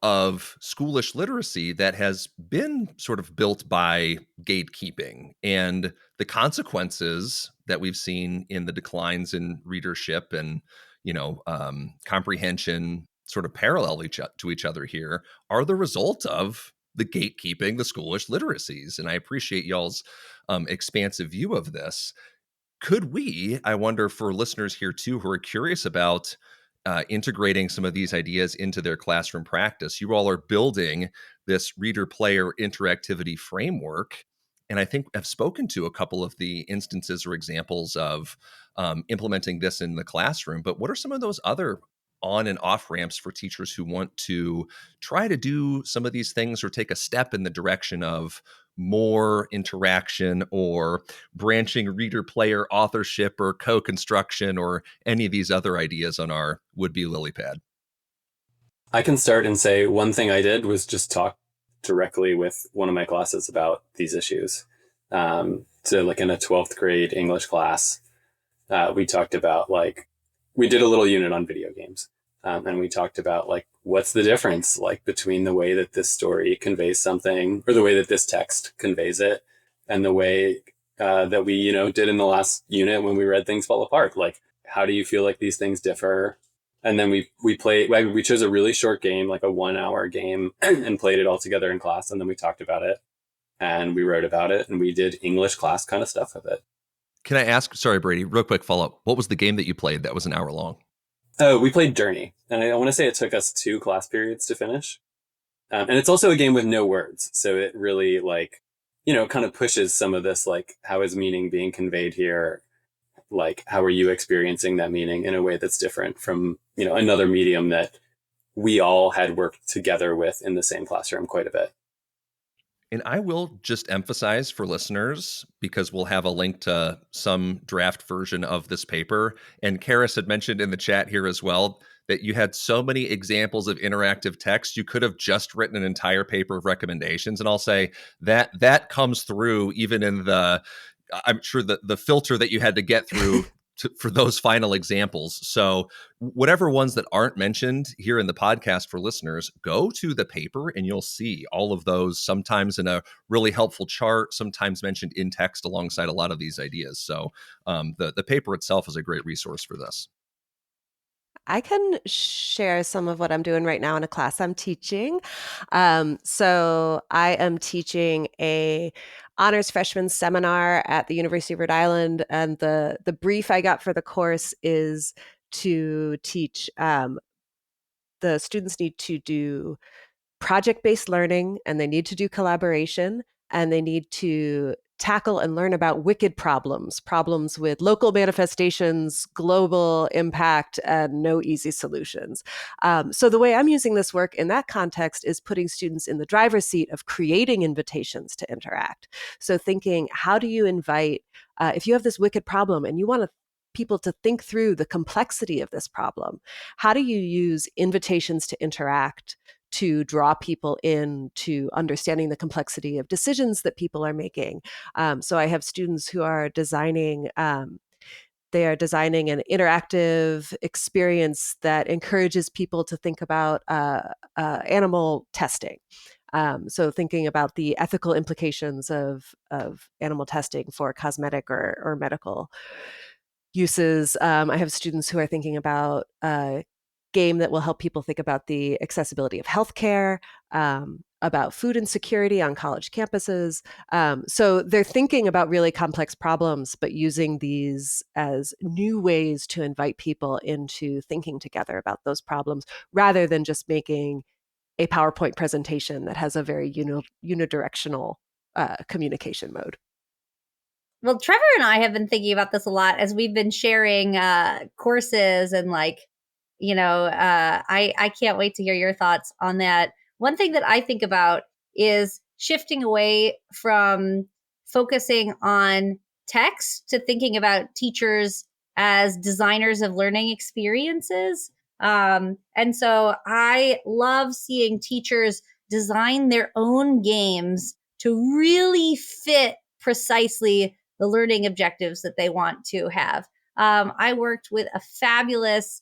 of schoolish literacy that has been sort of built by gatekeeping and the consequences that we've seen in the declines in readership and comprehension sort of parallel to each other here are the result of the gatekeeping, the schoolish literacies. And I appreciate y'all's expansive view of this. Could we, I wonder for listeners here too, who are curious about integrating some of these ideas into their classroom practice, you all are building this reader-player interactivity framework. And I think I've spoken to a couple of the instances or examples of implementing this in the classroom. But what are some of those other on and off ramps for teachers who want to try to do some of these things or take a step in the direction of more interaction or branching reader player authorship or co-construction or any of these other ideas on our would-be lily pad? I can start and say one thing I did was just talk directly with one of my classes about these issues. So like in a 12th grade English class, we talked about we did a little unit on video games. And we talked about what's the difference between the way that this story conveys something or the way that this text conveys it and the way that we, did in the last unit when we read Things Fall Apart. How do you feel like these things differ? And then we chose a really short game, like a 1-hour game and played it all together in class. And then we talked about it and we wrote about it and we did English class kind of stuff with it. Can I ask, sorry, Brady, real quick follow-up. What was the game that you played that was an hour long? Oh, we played Journey. And I want to say it took us 2 class periods to finish. And it's also a game with no words. So it really kind of pushes some of this, how is meaning being conveyed here? How are you experiencing that meaning in a way that's different from, another medium that we all had worked together with in the same classroom quite a bit. And I will just emphasize for listeners, because we'll have a link to some draft version of this paper. And Karis had mentioned in the chat here as well that you had so many examples of interactive text, you could have just written an entire paper of recommendations. And I'll say that comes through even in I'm sure the filter that you had to get through for those final examples. So whatever ones that aren't mentioned here in the podcast for listeners, go to the paper and you'll see all of those, sometimes in a really helpful chart, sometimes mentioned in text alongside a lot of these ideas. So the paper itself is a great resource for this. I can share some of what I'm doing right now in a class I'm teaching. So I am teaching a honors freshman seminar at the University of Rhode Island, and the brief I got for the course is to teach. The students need to do project-based learning, and they need to do collaboration, and they need to tackle and learn about wicked problems with local manifestations, global impact, and no easy solutions. So the way I'm using this work in that context is putting students in the driver's seat of creating invitations to interact. So thinking, how do you invite, if you have this wicked problem and you want people to think through the complexity of this problem, how do you use invitations to interact to draw people in to understanding the complexity of decisions that people are making? So I have students who are designing they are designing an interactive experience that encourages people to think about animal testing. So thinking about the ethical implications of animal testing for cosmetic or medical uses. I have students who are thinking about a game that will help people think about the accessibility of healthcare, about food insecurity on college campuses. So they're thinking about really complex problems, but using these as new ways to invite people into thinking together about those problems, rather than just making a PowerPoint presentation that has a very unidirectional communication mode. Well, Trevor and I have been thinking about this a lot as we've been sharing courses and I can't wait to hear your thoughts on that. One thing that I think about is shifting away from focusing on text to thinking about teachers as designers of learning experiences. And so I love seeing teachers design their own games to really fit precisely the learning objectives that they want to have. I worked with a fabulous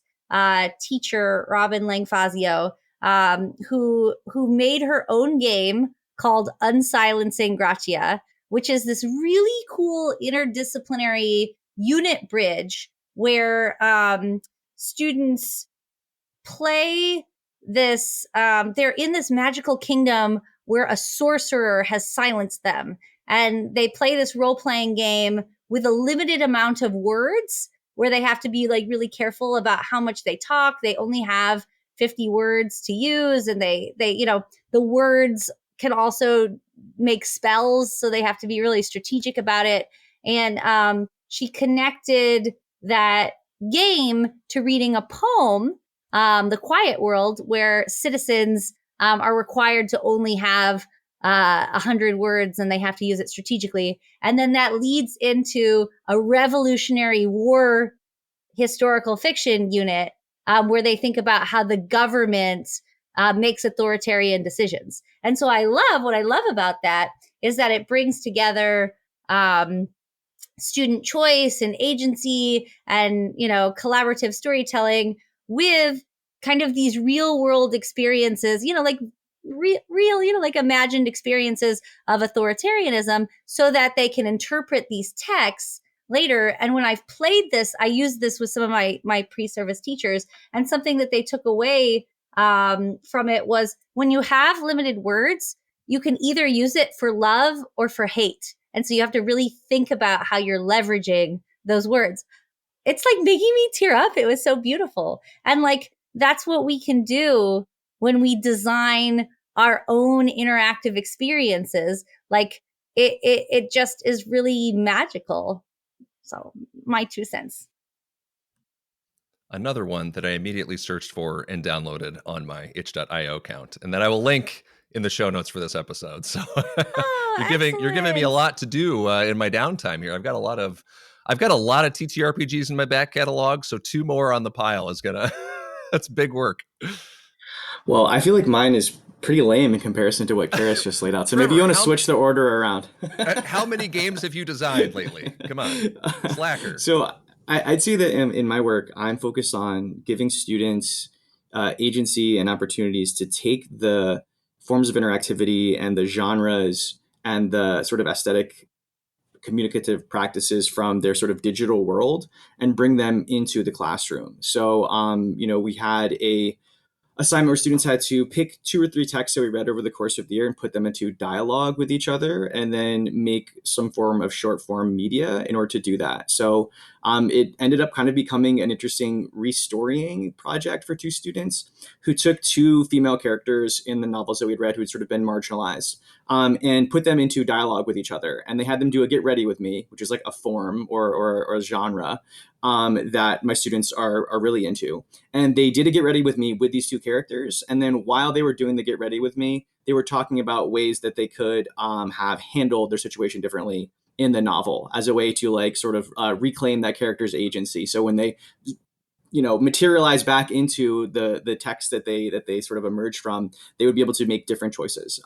teacher, Robin Langfazio, who made her own game called Unsilencing Gratia, which is this really cool interdisciplinary unit bridge where students play this. They're in this magical kingdom where a sorcerer has silenced them. And they play this role-playing game with a limited amount of words where they have to be really careful about how much they talk. They only have 50 words to use. And they the words can also make spells. So they have to be really strategic about it. And she connected that game to reading a poem the quiet world where citizens are required to only have 100 words and they have to use it strategically. And then that leads into a Revolutionary War historical fiction unit where they think about how the government makes authoritarian decisions. And so what I love about that is that it brings together student choice and agency and, collaborative storytelling with kind of these real world experiences, like real, like imagined experiences of authoritarianism, so that they can interpret these texts later. And when I've played this, I used this with some of my pre-service teachers, and something that they took away from it was, when you have limited words, you can either use it for love or for hate. And so you have to really think about how you're leveraging those words. It's like making me tear up. It was so beautiful. And like, that's what we can do when we design our own interactive experiences. Like it just is really magical. So my 2 cents. Another one that I immediately searched for and downloaded on my itch.io account, and that I will link in the show notes for this episode. So you're giving me a lot to do in my downtime here. I've got a lot of TTRPGs in my back catalog, so 2 more on the pile is gonna that's big work. Well, I feel like mine is pretty lame in comparison to what Karis just laid out. So maybe you want to switch the order around. How many games have you designed lately? Come on, slacker. So I'd say that in my work, I'm focused on giving students agency and opportunities to take the forms of interactivity and the genres and the sort of aesthetic communicative practices from their sort of digital world and bring them into the classroom. So, we had a assignment where students had to pick 2 or 3 texts that we read over the course of the year and put them into dialogue with each other, and then make some form of short form media in order to do that. So it ended up kind of becoming an interesting restorying project for 2 students who took 2 female characters in the novels that we'd read who had sort of been marginalized, and put them into dialogue with each other. And they had them do a get ready with me, which is like a form or a genre that my students are really into. And they did a get ready with me with these 2 characters. And then while they were doing the get ready with me, they were talking about ways that they could have handled their situation differently in the novel, as a way to like sort of reclaim that character's agency. So when they materialize back into the text that they sort of emerged from, they would be able to make different choices.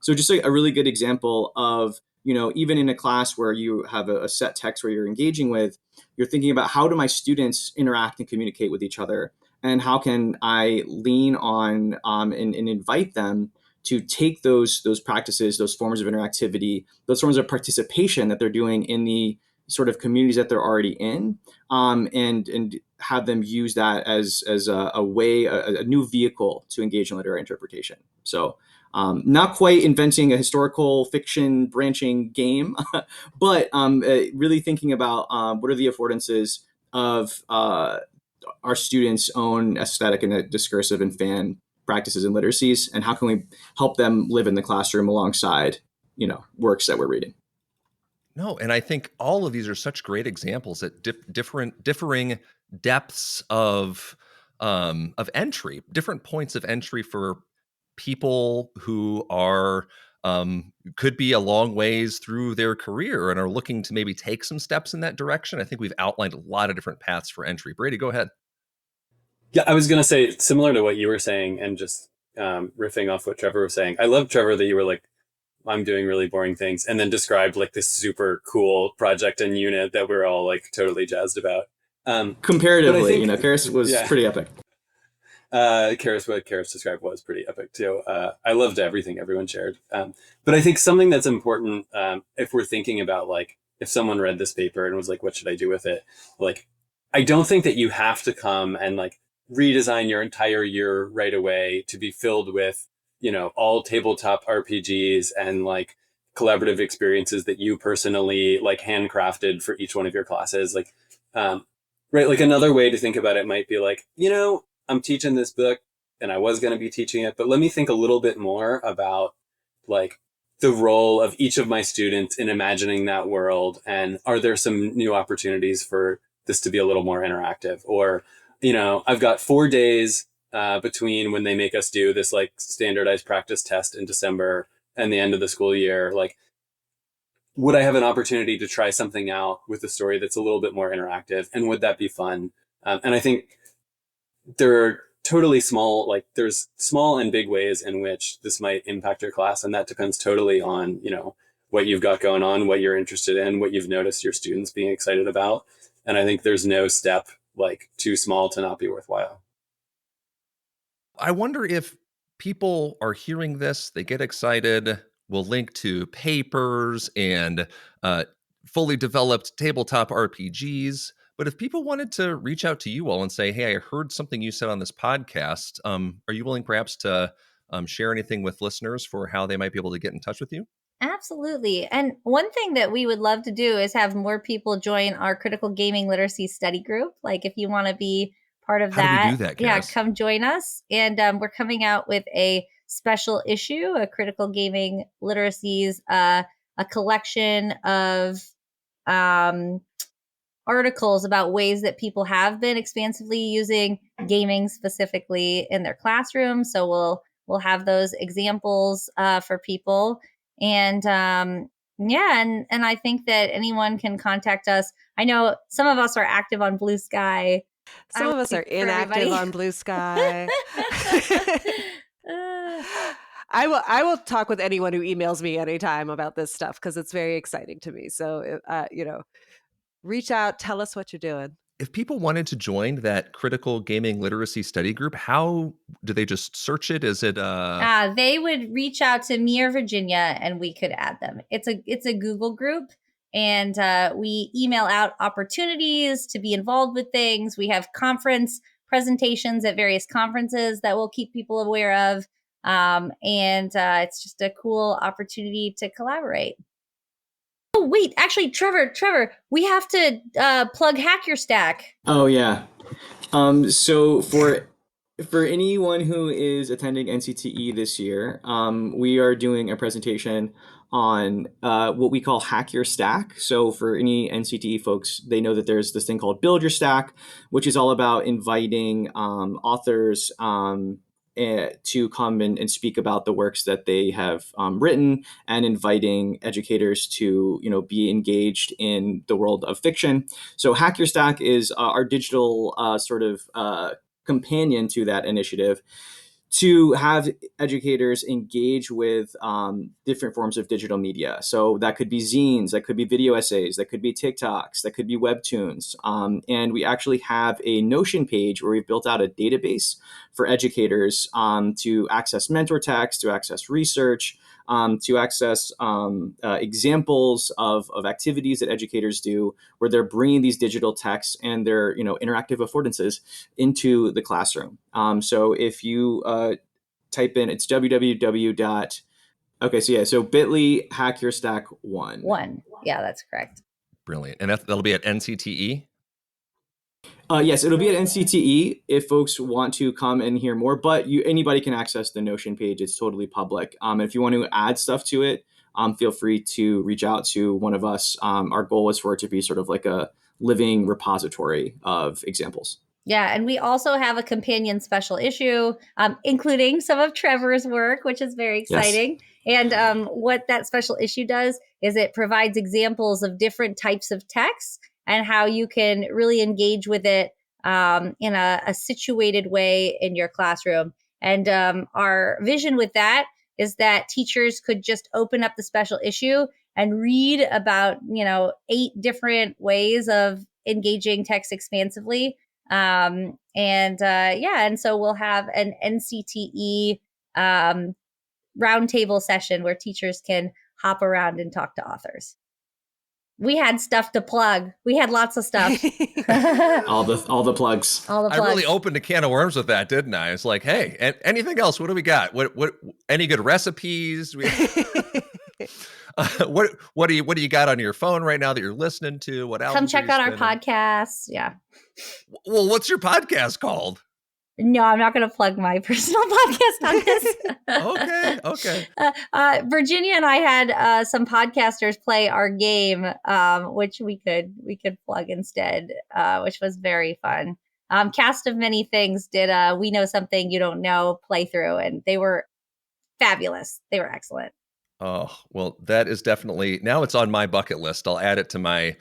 So just a really good example of, even in a class where you have a set text where you're engaging with, you're thinking about, how do my students interact and communicate with each other? And how can I lean on and invite them to take those practices, those forms of interactivity, those forms of participation that they're doing in the sort of communities that they're already in, and have them use that as a way, a new vehicle to engage in literary interpretation. So not quite inventing a historical fiction branching game, but really thinking about what are the affordances of our students' own aesthetic and discursive and fan practices and literacies, and how can we help them live in the classroom alongside, works that we're reading. No, and I think all of these are such great examples at differing depths of entry, different points of entry for people who are could be a long ways through their career and are looking to maybe take some steps in that direction. I think we've outlined a lot of different paths for entry. Brady, go ahead. Yeah, I was going to say, similar to what you were saying, and just riffing off what Trevor was saying. I love, Trevor, that you were like, I'm doing really boring things, and then described like this super cool project and unit that we're all like totally jazzed about. Comparatively, Karis was pretty epic. What Karis described was pretty epic too. I loved everything everyone shared. But I think something that's important, if we're thinking about like, if someone read this paper and was like, what should I do with it? Like, I don't think that you have to come and like redesign your entire year right away to be filled with, all tabletop RPGs and like collaborative experiences that you personally like handcrafted for each one of your classes. Like, right. Like another way to think about it might be like, I'm teaching this book and I was going to be teaching it, but let me think a little bit more about like the role of each of my students in imagining that world. And are there some new opportunities for this to be a little more interactive? Or I've got 4 days between when they make us do this like standardized practice test in December and the end of the school year. Like, would I have an opportunity to try something out with a story that's a little bit more interactive? And would that be fun? And I think there are totally small, like there's small and big ways in which this might impact your class. And that depends totally on, what you've got going on, what you're interested in, what you've noticed your students being excited about. And I think there's no step like too small to not be worthwhile. I wonder if people are hearing this, they get excited. We'll link to papers and fully developed tabletop RPGs. But if people wanted to reach out to you all and say, hey, I heard something you said on this podcast, are you willing perhaps to share anything with listeners for how they might be able to get in touch with you? Absolutely. And one thing that we would love to do is have more people join our critical gaming literacy study group. Like if you want to be part of How that, do we do that, yeah, Karis? come join us. And we're coming out with a special issue, a critical gaming literacies, a collection of articles about ways that people have been expansively using gaming specifically in their classroom. So we'll have those examples for people. And yeah, and I think that anyone can contact us. I know some of us are active on Blue Sky. Some of us are inactive on Blue Sky. I will talk with anyone who emails me anytime about this stuff because it's very exciting to me. So reach out, tell us what you're doing. If people wanted to join that critical gaming literacy study group, how do they just search it? Is it they would reach out to me or Virginia and we could add them. It's a Google group, and we email out opportunities to be involved with things. We have conference presentations at various conferences that we'll keep people aware of. And it's just a cool opportunity to collaborate. Oh, wait, actually, Trevor, we have to plug Hack Your Stack. Oh yeah. So for anyone who is attending NCTE this year, we are doing a presentation on what we call Hack Your Stack. So for any NCTE folks, they know that there's this thing called Build Your Stack, which is all about inviting authors to come and speak about the works that they have written, and inviting educators to be engaged in the world of fiction. So Hack Your Stack is our digital sort of companion to that initiative, to have educators engage with different forms of digital media. So that could be zines, that could be video essays, that could be TikToks, that could be webtoons. And we actually have a Notion page where we've built out a database for educators to access mentor text, to access research, to access examples of activities that educators do where they're bringing these digital texts and their interactive affordances into the classroom. So if you type in, it's www. Okay, so bit.ly hack your stack one. Yeah, that's correct. Brilliant. And that'll be at NCTE? Yes, it'll be at NCTE if folks want to come and hear more, but anybody can access the Notion page. It's totally public. And if you want to add stuff to it, feel free to reach out to one of us. Our goal is for it to be sort of like a living repository of examples. Yeah, and we also have a companion special issue, including some of Trevor's work, which is very exciting. Yes. And what that special issue does is it provides examples of different types of text and how you can really engage with it in a situated way in your classroom. And our vision with that is that teachers could just open up the special issue and read about 8 different ways of engaging text expansively. And so we'll have an NCTE roundtable session where teachers can hop around and talk to authors. We had stuff to plug. We had lots of stuff. all the plugs. I really opened a can of worms with that, didn't I? It's like, hey, anything else? What do we got? What any good recipes? What do you got on your phone right now that you're listening to? What else? Come check out our podcasts. Yeah. Well, what's your podcast called? No, I'm not going to plug my personal podcast on this. Okay. Virginia and I had some podcasters play our game, which we could plug instead, which was very fun. Cast of Many Things did a We Know Something You Don't Know playthrough, and they were fabulous. They were excellent. Oh, well, that is definitely, now it's on my bucket list. I'll add it to my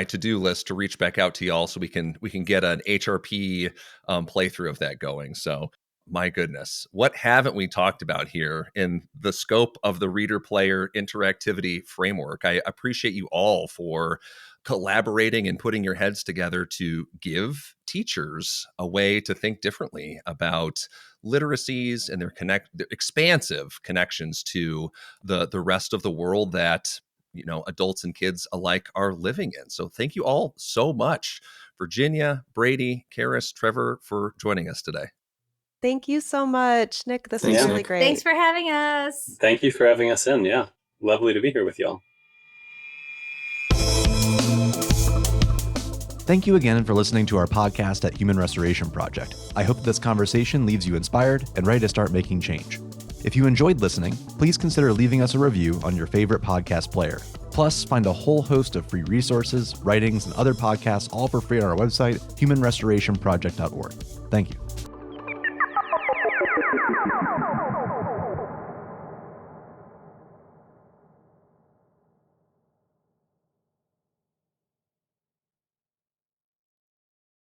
to-do list to reach back out to y'all so we can get an HRP playthrough of that going. So my goodness, what haven't we talked about here in the scope of the reader-player interactivity framework? I appreciate you all for collaborating and putting your heads together to give teachers a way to think differently about literacies and their expansive connections to the rest of the world that adults and kids alike are living in. So thank you all so much, Virginia, Brady, Karis, Trevor, for joining us today. Thank you so much, Nick. This was Thanks, really Nick. great. Thanks for having us. Thank you for having us in. Yeah. Lovely to be here with y'all. Thank you again for listening to our podcast at Human Restoration Project. I hope this conversation leaves you inspired and ready to start making change. If you enjoyed listening, please consider leaving us a review on your favorite podcast player. Plus, find a whole host of free resources, writings, and other podcasts all for free on our website, humanrestorationproject.org. Thank you.